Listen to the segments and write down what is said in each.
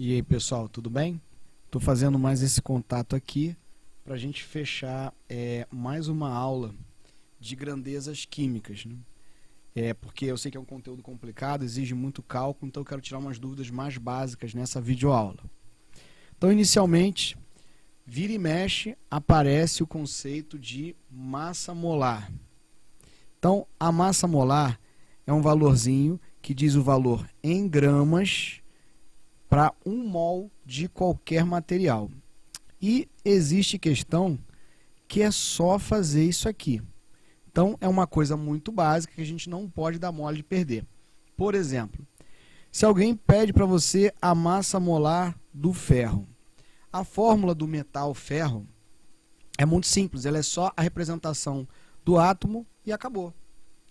E aí, pessoal, tudo bem? Estou fazendo mais esse contato aqui para a gente fechar mais uma aula de grandezas químicas, né? Porque eu sei que é um conteúdo complicado, exige muito cálculo, então eu quero tirar umas dúvidas mais básicas nessa videoaula. Então, inicialmente, vira e mexe, aparece o conceito de massa molar. Então, a massa molar é um valorzinho que diz o valor em gramas para 1 mol de qualquer material. E existe questão que é só fazer isso aqui. Então, é uma coisa muito básica que a gente não pode dar mole de perder. Por exemplo, se alguém pede para você a massa molar do ferro, a fórmula do metal ferro é muito simples, ela é só a representação do átomo e acabou.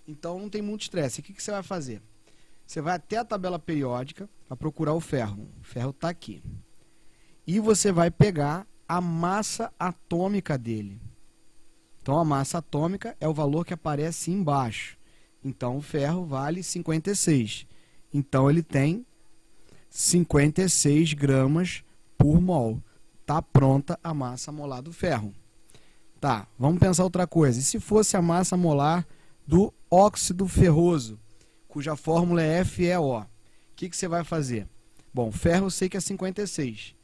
Então, não tem muito estresse. O que você vai fazer? Você vai até a tabela periódica para procurar o ferro. O ferro está aqui. E você vai pegar a massa atômica dele. Então, a massa atômica é o valor que aparece embaixo. Então, o ferro vale 56. Então, ele tem 56 gramas por mol. Está pronta a massa molar do ferro. Tá, vamos pensar outra coisa. E se fosse a massa molar do óxido ferroso, cuja fórmula é FeO? O que você vai fazer? Bom, ferro eu sei que é 56.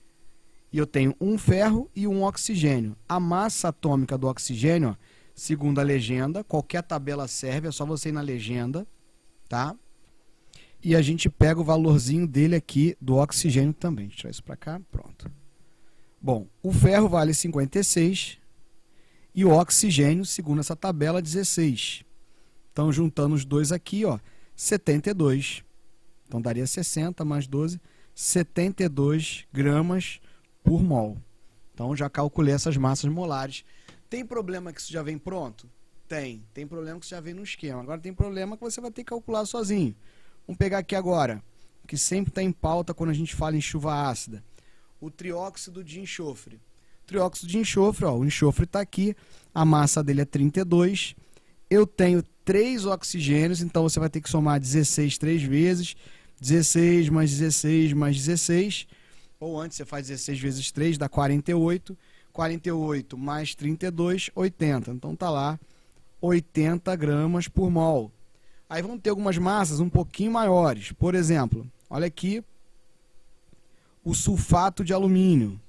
E eu tenho um ferro e um oxigênio. A massa atômica do oxigênio, ó, segundo a legenda, qualquer tabela serve, é só você ir na legenda, tá? E a gente pega o valorzinho dele aqui do oxigênio também. Deixa eu tirar isso para cá, pronto. Bom, o ferro vale 56 e o oxigênio, segundo essa tabela, 16. Então, juntando os dois aqui, ó, 72. Então, daria 60 mais 12, 72 gramas por mol. Então, já calculei essas massas molares. Tem problema que isso já vem pronto? Tem. Tem problema que isso já vem no esquema. Agora, tem problema que você vai ter que calcular sozinho. Vamos pegar aqui agora, que sempre está em pauta quando a gente fala em chuva ácida. O trióxido de enxofre. O trióxido de enxofre, ó, o enxofre está aqui, a massa dele é 32. Eu tenho 3 oxigênios, então você vai ter que somar 16 3 vezes. 16 mais 16 mais 16. Ou antes você faz 16 vezes 3, dá 48. 48 mais 32, 80. Então está lá 80 gramas por mol. Aí vão ter algumas massas um pouquinho maiores. Por exemplo, olha aqui o sulfato de alumínio.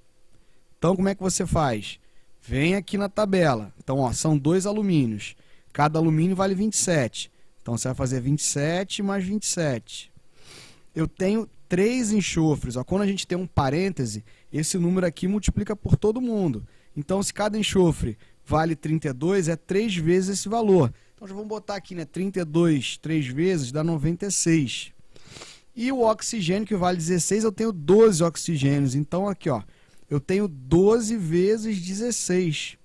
Então como é que você faz? Vem aqui na tabela. Então, ó, são 2 alumínios. Cada alumínio vale 27. Então você vai fazer 27 mais 27. Eu tenho 3 enxofres. Ó, quando a gente tem um parêntese, esse número aqui multiplica por todo mundo. Então, se cada enxofre vale 32, é 3 vezes esse valor. Então, já vamos botar aqui, né? 32, 3 vezes, dá 96. E o oxigênio, que vale 16, eu tenho 12 oxigênios. Então, aqui, ó, eu tenho 12 vezes 16.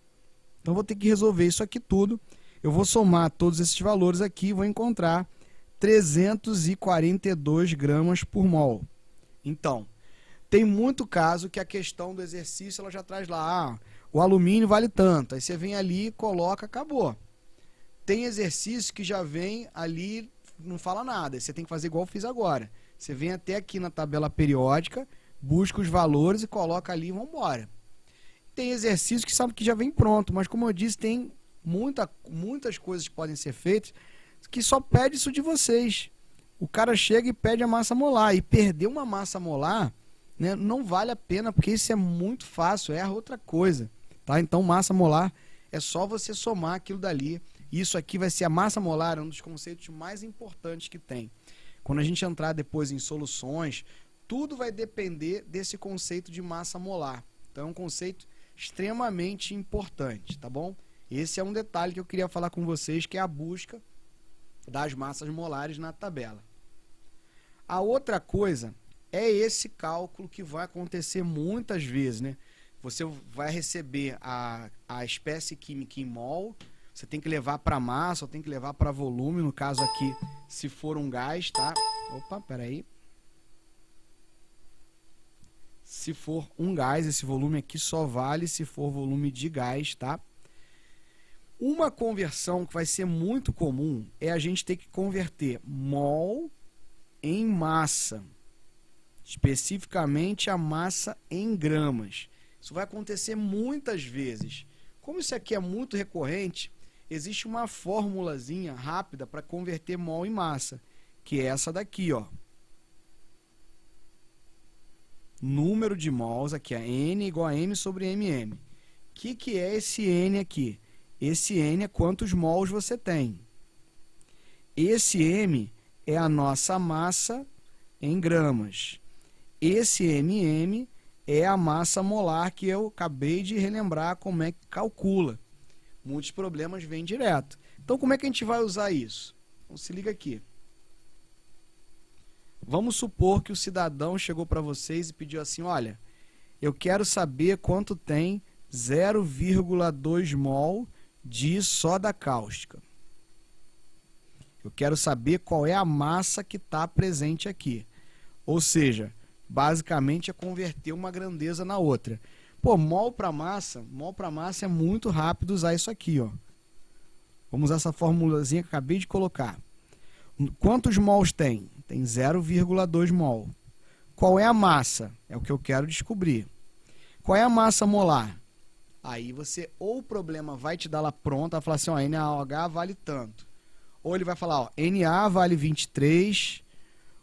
Então, vou ter que resolver isso aqui tudo. Eu vou somar todos esses valores aqui e vou encontrar 342 gramas por mol. Então, tem muito caso que a questão do exercício ela já traz lá, o alumínio vale tanto. Aí você vem ali, coloca, acabou. Tem exercício que já vem ali, não fala nada. Você tem que fazer igual eu fiz agora. Você vem até aqui na tabela periódica, busca os valores e coloca ali e vamos embora. Tem exercício que sabe que já vem pronto, mas como eu disse, tem muitas coisas que podem ser feitas que só pede isso de vocês. O cara chega e pede a massa molar. E perder uma massa molar, né, não vale a pena, porque isso é muito fácil, é outra coisa. Tá? Então, massa molar é só você somar aquilo dali. Isso aqui vai ser a massa molar, é um dos conceitos mais importantes que tem. Quando a gente entrar depois em soluções, tudo vai depender desse conceito de massa molar. Então, é um conceito extremamente importante, tá bom? Esse é um detalhe que eu queria falar com vocês, que é a busca das massas molares na tabela. A outra coisa é esse cálculo que vai acontecer muitas vezes, né? Você vai receber a espécie química em mol, você tem que levar para massa, ou tem que levar para volume, no caso aqui, se for um gás, tá? Opa, peraí. Se for um gás, esse volume aqui só vale se for volume de gás, tá? Uma conversão que vai ser muito comum é a gente ter que converter mol em massa. Especificamente a massa em gramas. Isso vai acontecer muitas vezes. Como isso aqui é muito recorrente, existe uma formulazinha rápida para converter mol em massa, que é essa daqui, ó. Número de mols, aqui é N igual a M sobre MM. O que é esse N aqui? Esse N é quantos mols você tem. Esse M é a nossa massa em gramas. Esse MM é a massa molar que eu acabei de relembrar como é que calcula. Muitos problemas vêm direto. Então, como é que a gente vai usar isso? Então, se liga aqui. Vamos supor que o cidadão chegou para vocês e pediu assim, olha, eu quero saber quanto tem 0,2 mol de soda cáustica. Eu quero saber qual é a massa que está presente aqui. Ou seja, basicamente é converter uma grandeza na outra. Pô, mol para massa é muito rápido usar isso aqui, ó. Vamos usar essa formulazinha que eu acabei de colocar. Quantos mols tem? Tem 0,2 mol. Qual é a massa? É o que eu quero descobrir. Qual é a massa molar? Aí você, ou o problema vai te dar lá pronto, vai falar assim, ó, NaOH vale tanto. Ou ele vai falar, ó, Na vale 23,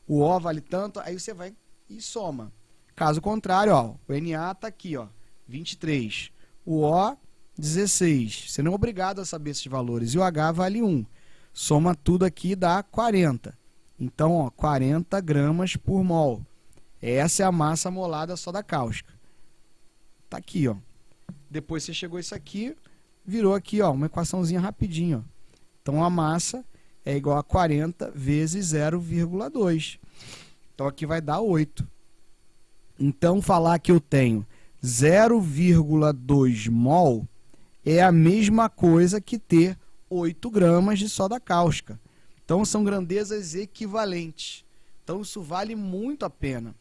o O vale tanto, aí você vai e soma. Caso contrário, ó, o Na está aqui, ó, 23. O O, 16. Você não é obrigado a saber esses valores. E o H vale 1. Soma tudo aqui e dá 40. Então, ó, 40 gramas por mol. Essa é a massa molar da soda cáustica. Tá aqui, ó. Depois você chegou isso aqui, virou aqui, ó, uma equaçãozinha rapidinho, ó. Então, a massa é igual a 40 vezes 0,2. Então, aqui vai dar 8. Então, falar que eu tenho 0,2 mol é a mesma coisa que ter 8 gramas de soda cáustica. Então, são grandezas equivalentes. Então, isso vale muito a pena.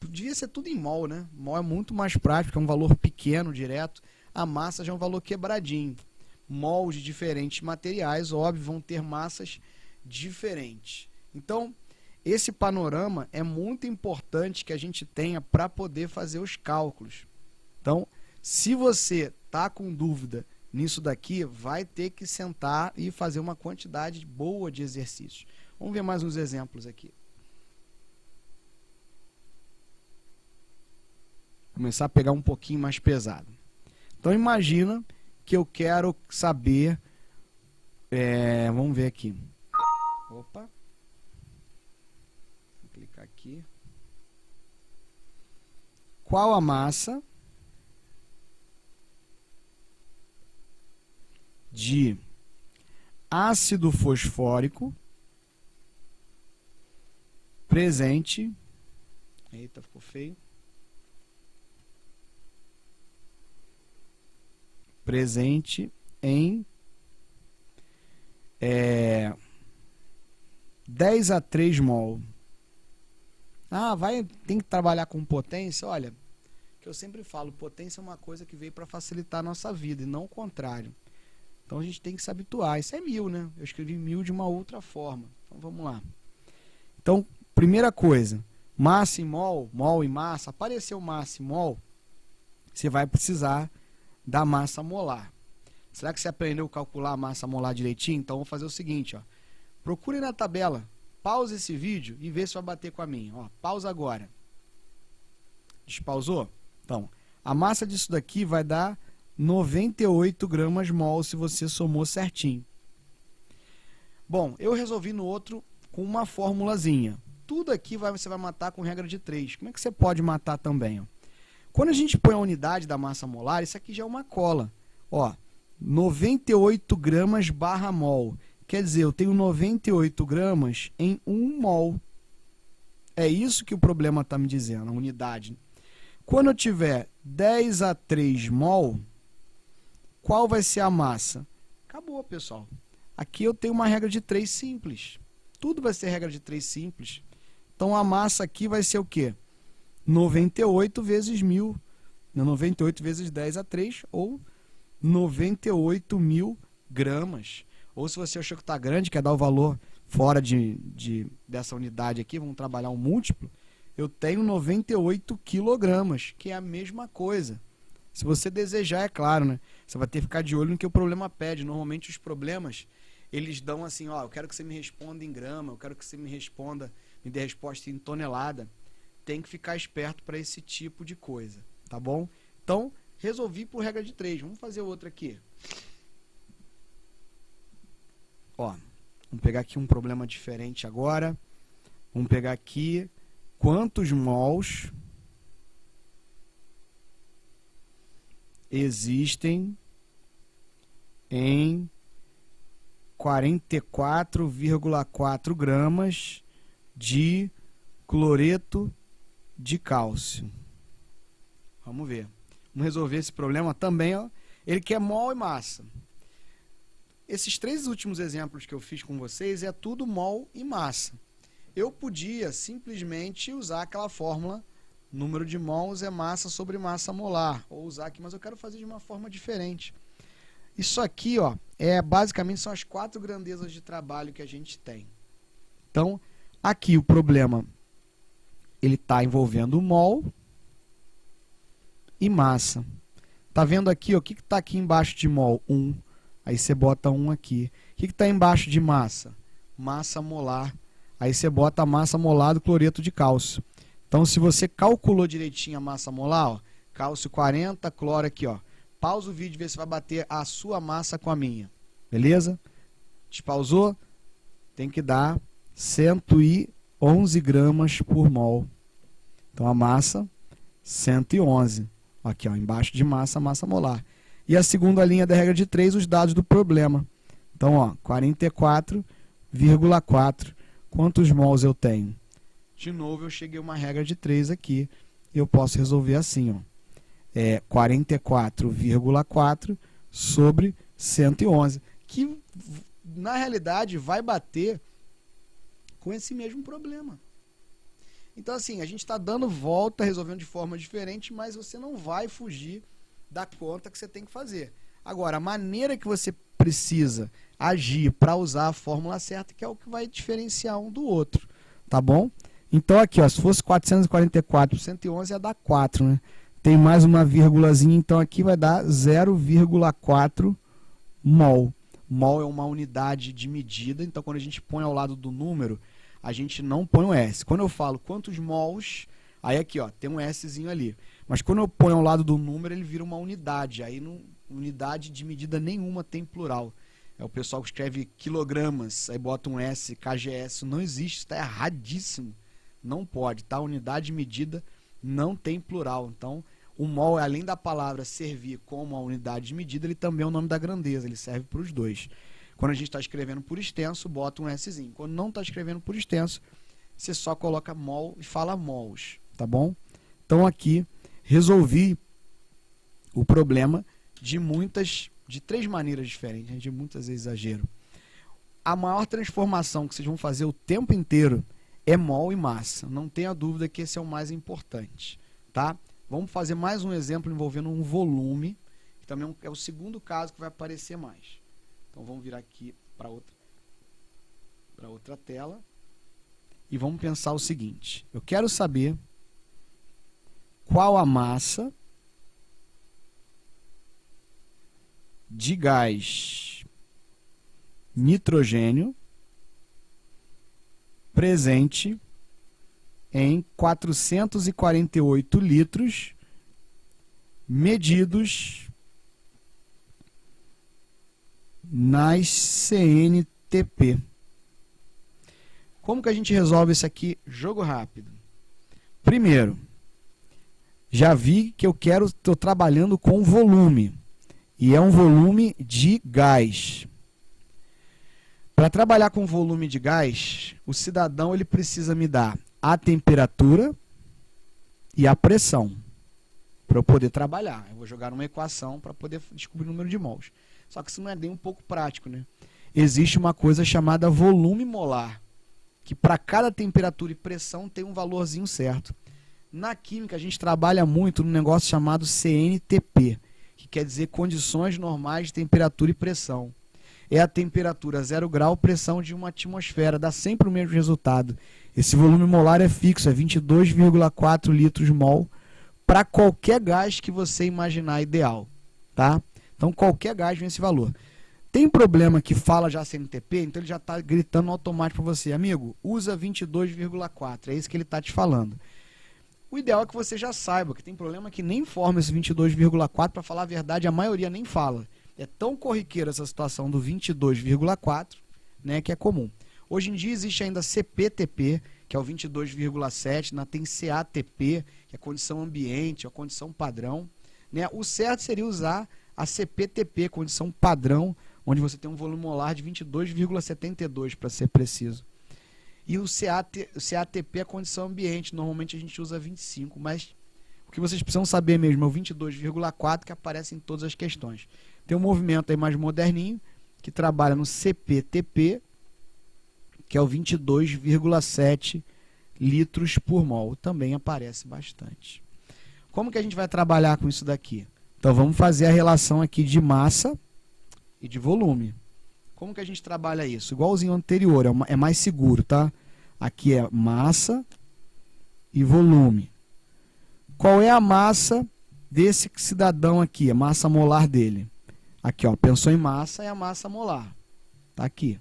Devia ser tudo em mol, né? Mol é muito mais prático, é um valor pequeno, direto. A massa já é um valor quebradinho. Mols de diferentes materiais, óbvio, vão ter massas diferentes. Então, esse panorama é muito importante que a gente tenha para poder fazer os cálculos. Então, se você está com dúvida nisso daqui, vai ter que sentar e fazer uma quantidade boa de exercícios. Vamos ver mais uns exemplos aqui. Começar a pegar um pouquinho mais pesado. Então, imagina que eu quero saber... vamos ver aqui. Opa. Vou clicar aqui. Qual a massa de ácido fosfórico presente... Eita, ficou feio. Presente em 10 a 3 mol. Ah, tem que trabalhar com potência? Olha, que eu sempre falo, potência é uma coisa que veio para facilitar a nossa vida e não o contrário. Então a gente tem que se habituar. Isso é 1000, né? Eu escrevi 1000 de uma outra forma. Então vamos lá. Então, primeira coisa, massa em mol, mol em massa. Apareceu massa em mol, você vai precisar da massa molar. Será que você aprendeu a calcular a massa molar direitinho? Então, vamos fazer o seguinte, ó. Procure na tabela, pause esse vídeo e vê se vai bater com a minha. Ó, pausa agora. Despausou? Então, a massa disso daqui vai dar 98 gramas mol se você somou certinho. Bom, eu resolvi no outro com uma formulazinha. Tudo aqui você vai matar com regra de 3. Como é que você pode matar também, ó? Quando a gente põe a unidade da massa molar, isso aqui já é uma cola. Ó, 98 gramas barra mol. Quer dizer, eu tenho 98 gramas em 1 mol. É isso que o problema está me dizendo, a unidade. Quando eu tiver 10 a 3 mol, qual vai ser a massa? Acabou, pessoal. Aqui eu tenho uma regra de 3 simples. Tudo vai ser regra de 3 simples. Então, a massa aqui vai ser o quê? 98 vezes 1000, 98 vezes 10 a 3, ou 98.000 gramas. Ou se você achou que está grande, quer dar o valor fora dessa unidade aqui, vamos trabalhar um múltiplo, eu tenho 98 quilogramas, que é a mesma coisa. Se você desejar, é claro, né? Você vai ter que ficar de olho no que o problema pede. Normalmente os problemas, eles dão assim, ó, eu quero que você me responda em grama, eu quero que você me responda, me dê resposta em tonelada. Tem que ficar esperto para esse tipo de coisa, tá bom? Então, resolvi por regra de 3. Vamos fazer outra aqui. Ó, vamos pegar aqui um problema diferente agora. Vamos pegar aqui quantos mols existem em 44,4 gramas de cloreto de cálcio. Vamos ver. Vamos resolver esse problema também. Ó. Ele quer mol e massa. Esses 3 últimos exemplos que eu fiz com vocês é tudo mol e massa. Eu podia simplesmente usar aquela fórmula número de mols é massa sobre massa molar, ou usar aqui, mas eu quero fazer de uma forma diferente. Isso aqui, ó, basicamente são as 4 grandezas de trabalho que a gente tem. Então, aqui o problema, ele está envolvendo mol e massa. Tá vendo aqui, ó, o que está aqui embaixo de mol? 1. Aí você bota 1 aqui. O que está embaixo de massa? Massa molar. Aí você bota a massa molar do cloreto de cálcio. Então, se você calculou direitinho a massa molar, ó, cálcio 40, cloro aqui, ó. Pausa o vídeo e vê se vai bater a sua massa com a minha. Beleza? Despausou? Tem que dar 111 gramas por mol. Então, a massa, 111. Aqui, ó, embaixo de massa, massa molar. E a segunda linha da regra de 3, os dados do problema. Então, ó, 44,4. Quantos mols eu tenho? De novo, eu cheguei a uma regra de 3 aqui. Eu posso resolver assim, ó. 44,4 sobre 111. Que, na realidade, vai bater com esse mesmo problema. Então, assim, a gente está dando volta, resolvendo de forma diferente, mas você não vai fugir da conta que você tem que fazer. Agora, a maneira que você precisa agir para usar a fórmula certa, que é o que vai diferenciar um do outro, tá bom? Então aqui, ó, se fosse 444 por 111 ia dar 4, né? Tem mais uma vírgulazinha, então aqui vai dar 0,4 mol. Mol é uma unidade de medida, então quando a gente põe ao lado do número, a gente não põe um S. Quando eu falo quantos mols, aí aqui, ó, tem um Szinho ali. Mas quando eu ponho ao lado do número, ele vira uma unidade. Aí não, unidade de medida nenhuma tem plural. É o pessoal que escreve quilogramas, aí bota um S, KGS. Não existe, está erradíssimo. Não pode, tá? Unidade de medida não tem plural. Então, o mol, além da palavra servir como a unidade de medida, ele também é o nome da grandeza, ele serve para os dois. Quando a gente está escrevendo por extenso, bota um Szinho. Quando não está escrevendo por extenso, você só coloca mol e fala mols, tá bom? Então aqui, resolvi o problema de 3 maneiras diferentes, de muitas vezes exagero. A maior transformação que vocês vão fazer o tempo inteiro é mol e massa. Não tenha dúvida que esse é o mais importante, tá? Vamos fazer mais um exemplo envolvendo um volume, que também é o segundo caso que vai aparecer mais. Então vamos virar aqui para outra tela e vamos pensar o seguinte. Eu quero saber qual a massa de gás nitrogênio presente em 448 litros medidos nas CNTP. Como que a gente resolve isso aqui? Jogo rápido. Primeiro, já vi que estou trabalhando com volume. E é um volume de gás. Para trabalhar com volume de gás, o cidadão ele precisa me dar a temperatura e a pressão para eu poder trabalhar. Eu vou jogar uma equação para poder descobrir o número de mols. Só que isso não é nem um pouco prático, né? Existe uma coisa chamada volume molar, que para cada temperatura e pressão tem um valorzinho certo. Na química a gente trabalha muito num negócio chamado CNTP, que quer dizer condições normais de temperatura e pressão. É a temperatura 0 grau, pressão de uma atmosfera, dá sempre o mesmo resultado. Esse volume molar é fixo, é 22,4 litros mol para qualquer gás que você imaginar ideal, tá? Então qualquer gás vem esse valor. Tem problema que fala já CNTP, então ele já está gritando automático para você, amigo, usa 22,4, é isso que ele está te falando. O ideal é que você já saiba que tem problema que nem forma esse 22,4, para falar a verdade, a maioria nem fala. É tão corriqueira essa situação do 22,4, né, que é comum. Hoje em dia existe ainda CPTP, que é o 22,7, tem CATP, que é condição ambiente, a condição padrão, né? O certo seria usar a CPTP, condição padrão, onde você tem um volume molar de 22,72, para ser preciso. E o CATP é a condição ambiente, normalmente a gente usa 25, mas o que vocês precisam saber mesmo é o 22,4 que aparece em todas as questões. Tem um movimento aí mais moderninho, que trabalha no CPTP, que é o 22,7 litros por mol. Também aparece bastante. Como que a gente vai trabalhar com isso daqui? Então vamos fazer a relação aqui de massa e de volume. Como que a gente trabalha isso? Igualzinho ao anterior, é mais seguro, tá? Aqui é massa e volume. Qual é a massa desse cidadão aqui? A massa molar dele. Aqui, ó, pensou em massa, é a massa molar. Tá aqui.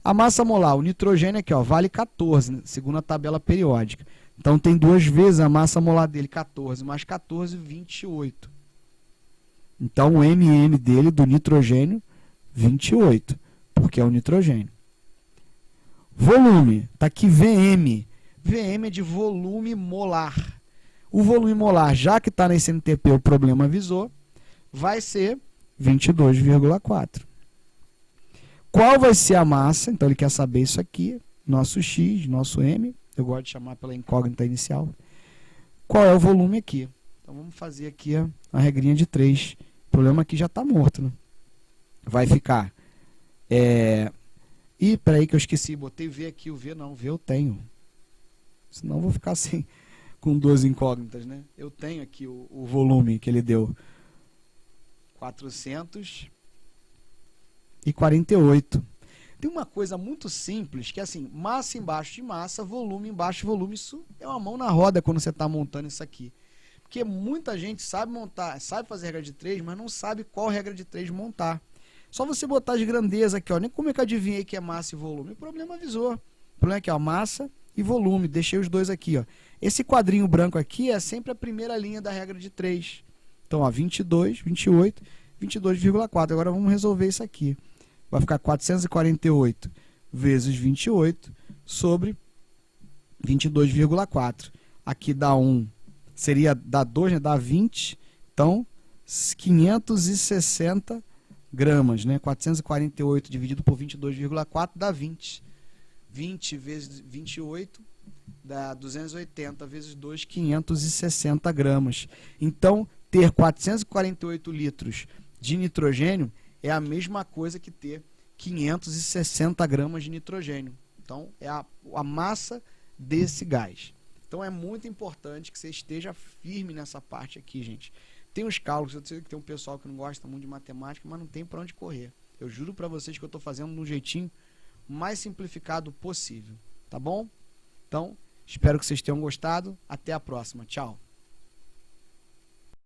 A massa molar, o nitrogênio aqui, ó, vale 14, segundo a tabela periódica. Então tem duas vezes a massa molar dele, 14 mais 14, 28. Então o MM dele, do nitrogênio, 28, porque é o nitrogênio. Volume, está aqui VM. VM é de volume molar. O volume molar, já que está nesse NTP, o problema avisou, vai ser 22,4. Qual vai ser a massa? Então ele quer saber isso aqui, nosso X, nosso M, eu gosto de chamar pela incógnita inicial. Qual é o volume aqui? Então vamos fazer aqui a regrinha de 3. O problema aqui já está morto, né? Vai ficar... Ih, peraí que eu esqueci, botei V aqui, o V não, V eu tenho. Senão eu vou ficar assim, com duas incógnitas, né? Eu tenho aqui o volume que ele deu. 448. Tem uma coisa muito simples, que é assim, massa embaixo de massa, volume embaixo de volume. Isso é uma mão na roda quando você está montando isso aqui. Porque muita gente sabe montar, sabe fazer regra de 3, mas não sabe qual regra de 3 montar. Só você botar de grandeza aqui, ó. Nem como é que eu adivinhei que é massa e volume? O problema avisou. O problema é que, ó, massa e volume. Deixei os dois aqui, ó. Esse quadrinho branco aqui é sempre a primeira linha da regra de 3. Então, ó, 22, 28, 22,4. Agora vamos resolver isso aqui. Vai ficar 448 vezes 28 sobre 22,4. Aqui dá 1, dá 2, né? Dá 20. Então, 560 gramas, né? 448 dividido por 22,4 dá 20. 20 vezes 28 dá 280 vezes 2, 560 gramas. Então, ter 448 litros de nitrogênio é a mesma coisa que ter 560 gramas de nitrogênio. Então, é a massa desse gás. Então, é muito importante que você esteja firme nessa parte aqui, gente. Tem os cálculos, eu sei que tem um pessoal que não gosta muito de matemática, mas não tem para onde correr. Eu juro para vocês que eu estou fazendo de um jeitinho mais simplificado possível. Tá bom? Então, espero que vocês tenham gostado. Até a próxima. Tchau.